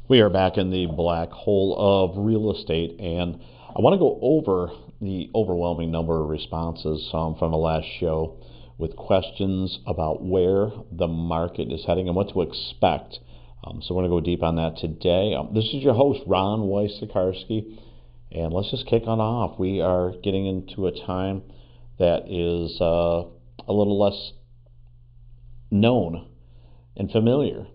We are back in the black hole of real estate, and I want to go over the overwhelming number of responses from the last show with questions about where the market is heading and what to expect. So we're going to go deep on that today. This is your host, Ron Weiss-Sakarski, and let's just kick on off. We are getting into a time that is a little less known and familiar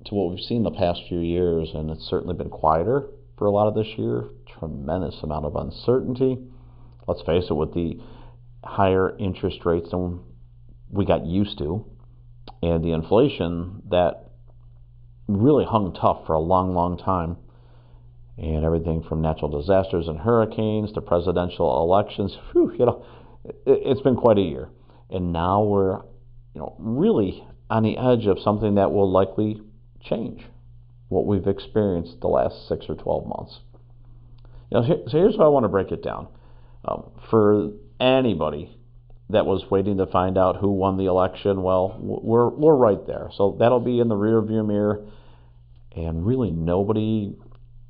to what we've seen the past few years, and it's certainly been quieter for a lot of this year. Tremendous amount of uncertainty. Let's face it, with the higher interest rates than we got used to, and the inflation that really hung tough for a long time, and everything from natural disasters and hurricanes to presidential elections. It's been quite a year, and now we're really on the edge of something that will likely change what we've experienced the last 6 or 12 months. So here's how I want to break it down. For anybody that was waiting to find out who won the election, well, we're right there. So that'll be in the rearview mirror, and really nobody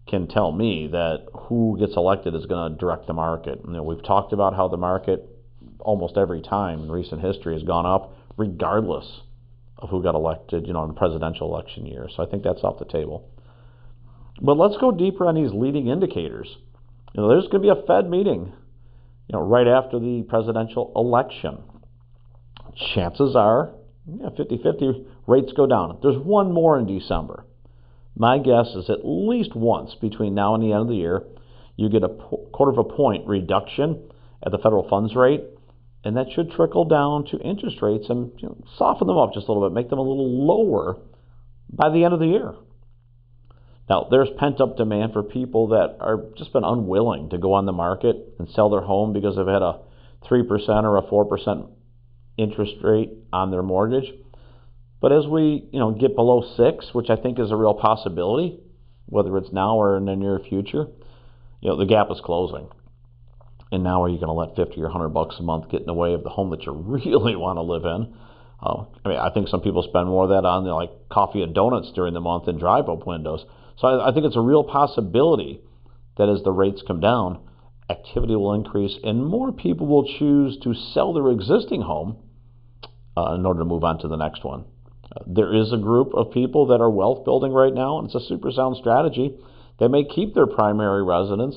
can tell me that who gets elected is going to direct the market. We've talked about how the market almost every time in recent history has gone up, regardless of who got elected, in the presidential election year. So I think that's off the table. But let's go deeper on these leading indicators. There's going to be a Fed meeting, right after the presidential election. Chances are, 50-50, rates go down. There's one more in December. My guess is at least once between now and the end of the year, you get a quarter of a point reduction at the federal funds rate, and that should trickle down to interest rates and soften them up just a little bit, make them a little lower by the end of the year. Now, there's pent-up demand for people that are just been unwilling to go on the market and sell their home because they've had a 3% or a 4% interest rate on their mortgage. But as we get below 6, which I think is a real possibility, whether it's now or in the near future, the gap is closing. And now are you going to let $50 or $100 a month get in the way of the home that you really want to live in? I think some people spend more of that on coffee and donuts during the month and drive-up windows. So I think it's a real possibility that as the rates come down, activity will increase and more people will choose to sell their existing home in order to move on to the next one. There is a group of people that are wealth building right now, and it's a super sound strategy. They may keep their primary residence,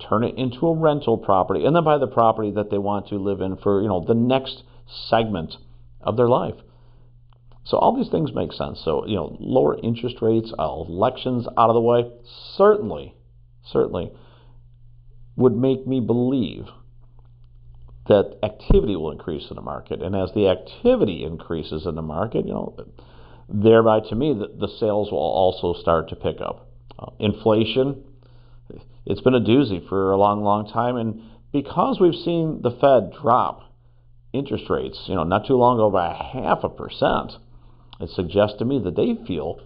turn it into a rental property, and then buy the property that they want to live in for the next segment of their life. So all these things make sense. So lower interest rates, elections out of the way, certainly would make me believe that activity will increase in the market. And as the activity increases in the market, thereby to me the sales will also start to pick up. Inflation, it's been a doozy for a long time, and because we've seen the Fed drop interest rates, not too long ago by 0.5%, it suggests to me that they feel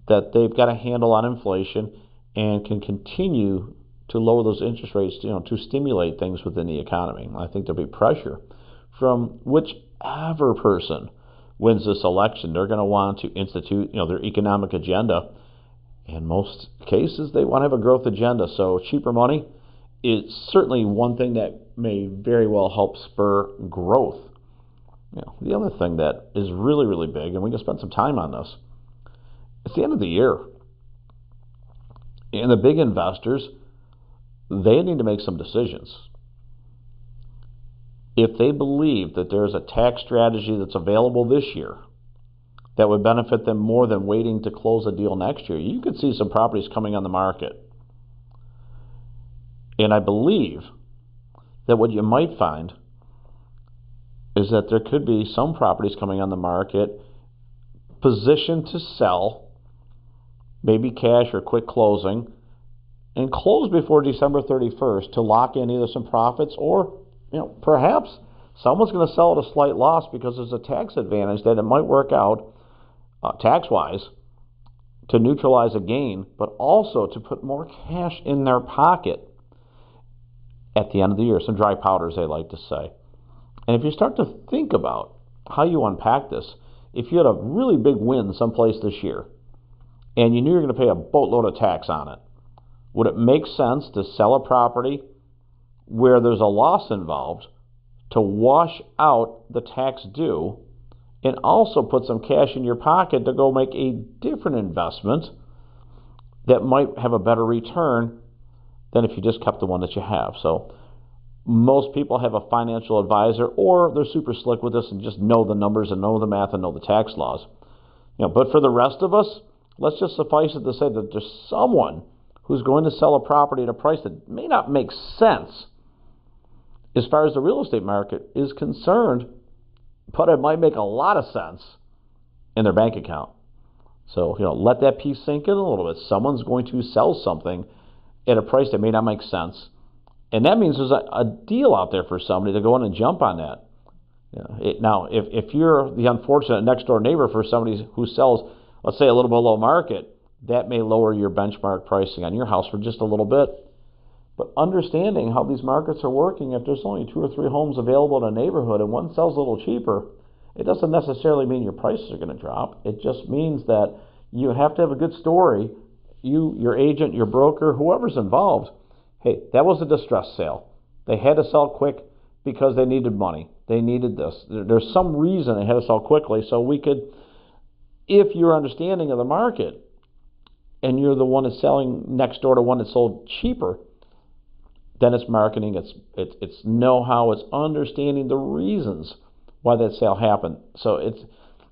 that they've got a handle on inflation and can continue to lower those interest rates, to stimulate things within the economy. I think there'll be pressure from whichever person wins this election. They're going to want to institute, their economic agenda. In most cases, they want to have a growth agenda. So cheaper money is certainly one thing that may very well help spur growth. The other thing that is really big, and we can spend some time on this, it's the end of the year. And the big investors, they need to make some decisions. If they believe that there's a tax strategy that's available this year that would benefit them more than waiting to close a deal next year, you could see some properties coming on the market. And I believe that what you might find is that there could be some properties coming on the market positioned to sell, maybe cash or quick closing, and close before December 31st to lock in either some profits or, perhaps someone's going to sell at a slight loss because there's a tax advantage that it might work out tax-wise to neutralize a gain, but also to put more cash in their pocket at the end of the year. Some dry powder, as they like to say. And if you start to think about how you unpack this, if you had a really big win someplace this year and you knew you were going to pay a boatload of tax on it. Would it make sense to sell a property where there's a loss involved to wash out the tax due and also put some cash in your pocket to go make a different investment that might have a better return than if you just kept the one that you have? So most people have a financial advisor, or they're super slick with this and just know the numbers and know the math and know the tax laws. But for the rest of us, let's just suffice it to say that there's someone who's going to sell a property at a price that may not make sense as far as the real estate market is concerned, but it might make a lot of sense in their bank account. So, let that piece sink in a little bit. Someone's going to sell something at a price that may not make sense. And that means there's a deal out there for somebody to go in and jump on that. Now, if you're the unfortunate next door neighbor for somebody who sells, let's say, a little below market, that may lower your benchmark pricing on your house for just a little bit. But understanding how these markets are working, if there's only 2 or 3 homes available in a neighborhood and one sells a little cheaper, it doesn't necessarily mean your prices are going to drop. It just means that you have to have a good story. You, your agent, your broker, whoever's involved, hey, that was a distress sale. They had to sell quick because they needed money. They needed this. There's some reason they had to sell quickly, so we could, if your understanding of the market and you're the one that's selling next door to one that sold cheaper, then it's marketing, it's know-how, it's understanding the reasons why that sale happened. So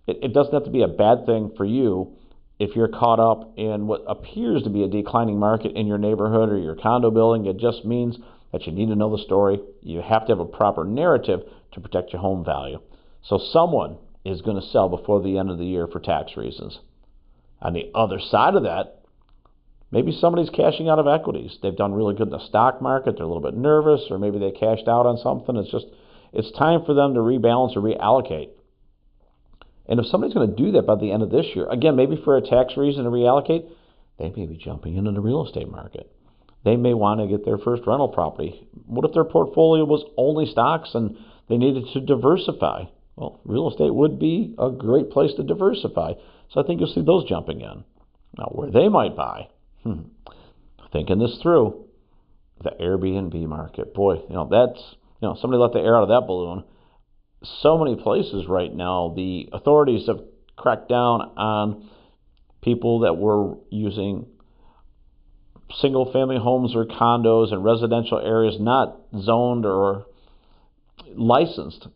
it doesn't have to be a bad thing for you if you're caught up in what appears to be a declining market in your neighborhood or your condo building. It just means that you need to know the story. You have to have a proper narrative to protect your home value. So someone is going to sell before the end of the year for tax reasons. On the other side of that, maybe somebody's cashing out of equities. They've done really good in the stock market. They're a little bit nervous, or maybe they cashed out on something. It's time for them to rebalance or reallocate. And if somebody's going to do that by the end of this year, again, maybe for a tax reason to reallocate, they may be jumping into the real estate market. They may want to get their first rental property. What if their portfolio was only stocks and they needed to diversify? Well, real estate would be a great place to diversify. So I think you'll see those jumping in. Now, where they might buy, thinking this through, the Airbnb market. Boy, somebody let the air out of that balloon. So many places right now, the authorities have cracked down on people that were using single-family homes or condos in residential areas not zoned or licensed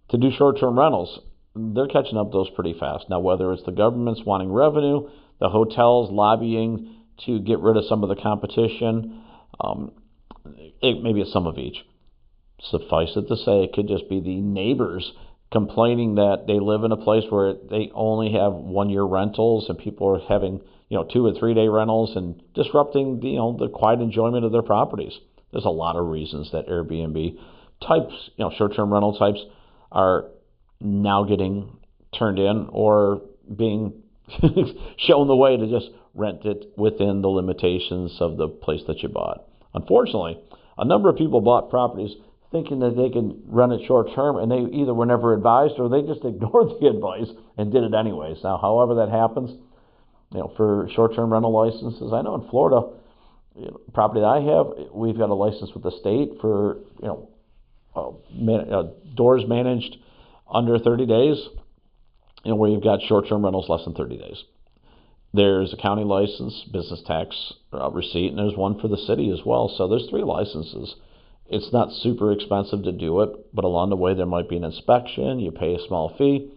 to do short-term rentals. They're catching up those pretty fast. Now, whether it's the government's wanting revenue, the hotels lobbying to get rid of some of the competition, maybe it's some of each. Suffice it to say, it could just be the neighbors complaining that they live in a place where they only have 1-year rentals and people are having 2 or 3 day rentals and disrupting the quiet enjoyment of their properties. There's a lot of reasons that Airbnb types, short-term rental types, are now getting turned in or being shown the way to just rent it within the limitations of the place that you bought. Unfortunately, a number of people bought properties thinking that they could rent it short-term, and they either were never advised or they just ignored the advice and did it anyways. Now, however that happens, for short-term rental licenses, I know in Florida, property that I have, we've got a license with the state for, doors managed under 30 days, where you've got short-term rentals less than 30 days. There's a county license, business tax receipt, and there's one for the city as well. So there's 3 licenses. It's not super expensive to do it, but along the way there might be an inspection. You pay a small fee,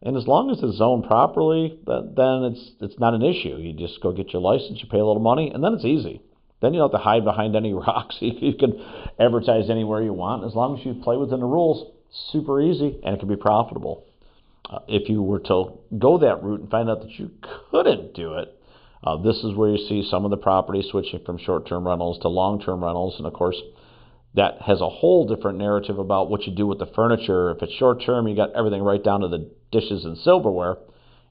and as long as it's zoned properly, then it's not an issue. You just go get your license, you pay a little money, and then it's easy. Then you don't have to hide behind any rocks. You can advertise anywhere you want. As long as you play within the rules, super easy, and it can be profitable. If you were to go that route and find out that you couldn't do it, this is where you see some of the properties switching from short-term rentals to long-term rentals. And of course, that has a whole different narrative about what you do with the furniture. If it's short-term, you got everything right down to the dishes and silverware.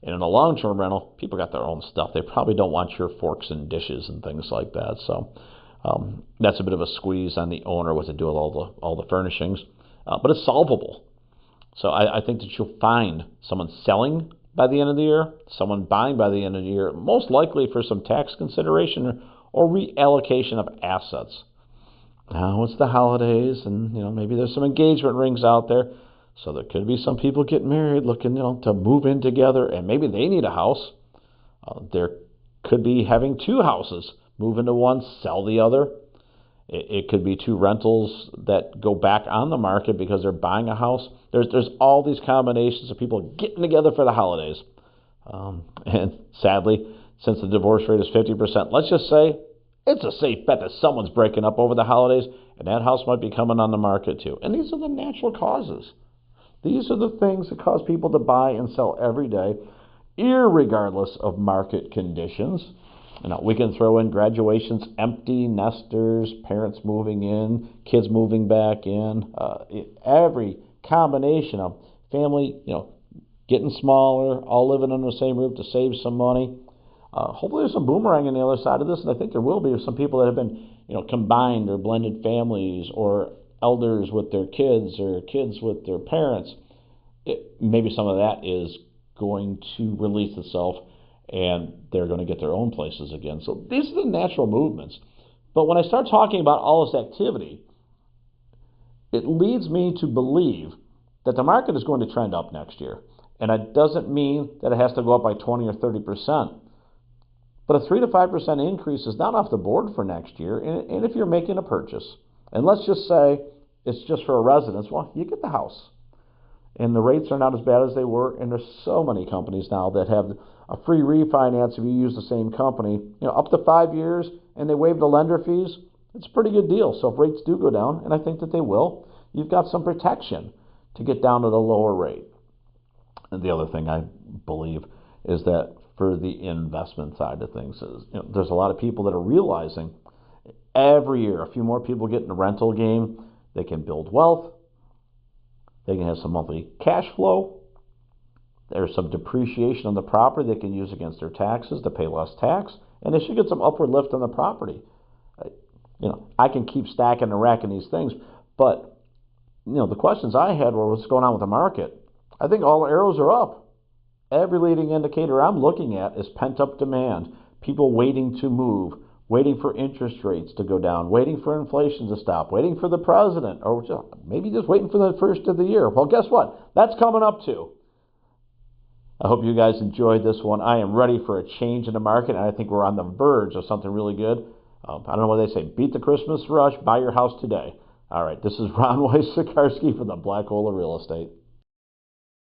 And in a long-term rental, people got their own stuff. They probably don't want your forks and dishes and things like that. So that's a bit of a squeeze on the owner what to do with all the furnishings. But it's solvable. So I think that you'll find someone selling by the end of the year, someone buying by the end of the year, most likely for some tax consideration or reallocation of assets. Now it's the holidays, and maybe there's some engagement rings out there, so there could be some people getting married, looking to move in together, and maybe they need a house. There could be having two houses, move into one, sell the other. It could be two rentals that go back on the market because they're buying a house. There's all these combinations of people getting together for the holidays. And sadly, since the divorce rate is 50%, let's just say it's a safe bet that someone's breaking up over the holidays, and that house might be coming on the market too. And these are the natural causes. These are the things that cause people to buy and sell every day, irregardless of market conditions. We can throw in graduations, empty nesters, parents moving in, kids moving back in, every combination of family, getting smaller, all living under the same roof to save some money. Hopefully there's some boomerang on the other side of this, and I think there will be some people that have been, combined or blended families, or elders with their kids or kids with their parents. Maybe some of that is going to release itself, and they're going to get their own places again. So these are the natural movements. But when I start talking about all this activity, it leads me to believe that the market is going to trend up next year. And it doesn't mean that it has to go up by 20 or 30%. But a 3 to 5% increase is not off the board for next year. And if you're making a purchase, and let's just say it's just for a residence, well, you get the house. And the rates are not as bad as they were. And there's so many companies now that have a free refinance if you use the same company, up to 5 years, and they waive the lender fees. It's a pretty good deal. So if rates do go down, and I think that they will, you've got some protection to get down to the lower rate. And the other thing I believe is that for the investment side of things is, there's a lot of people that are realizing every year a few more people get in the rental game. They can build wealth. They can have some monthly cash flow. There's some depreciation on the property they can use against their taxes to pay less tax, and they should get some upward lift on the property. I can keep stacking and racking these things, but the questions I had were, what's going on with the market? I think all arrows are up. Every leading indicator I'm looking at is pent-up demand, people waiting to move, waiting for interest rates to go down, waiting for inflation to stop, waiting for the president, or maybe just waiting for the first of the year. Well, guess what? That's coming up too. I hope you guys enjoyed this one. I am ready for a change in the market, and I think we're on the verge of something really good. I don't know what they say. Beat the Christmas rush. Buy your house today. All right, this is Ron Weiss-Sikarski from the Black Hole of Real Estate.